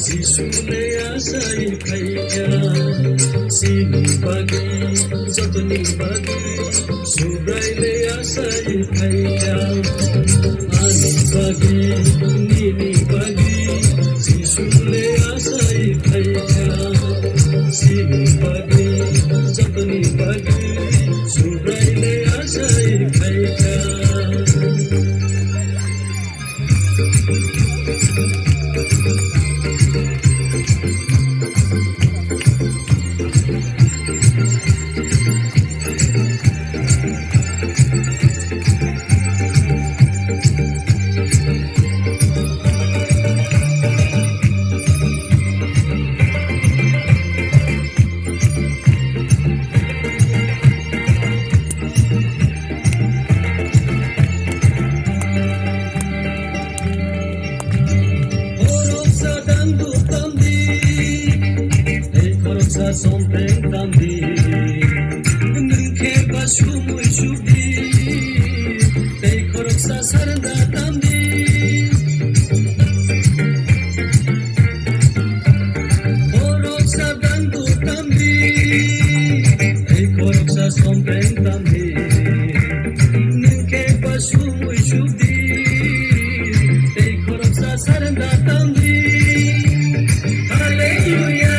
Sisule asai khaika sini bagi jotni bagi subraile asai khaika ani bagi nini bagi sisule asai khaika sini bagi jotni bagi subraile asai khaika something tamdi nunke bashumu shubdi tei koroksa saranda tamdi koroksa dandu tamdi tei koroksa something tamdi nunke bashumu shubdi tei koroksa saranda tamdi hallelujah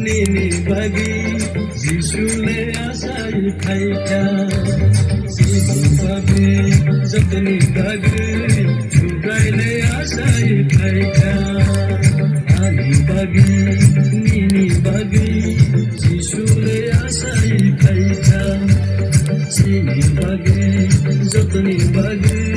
Nini bagi Sisule asai khaika sini bagi jotni bagi subraile asai khaika ani bagi nini bagi Sisule asai khaika sini bagi jotni bagi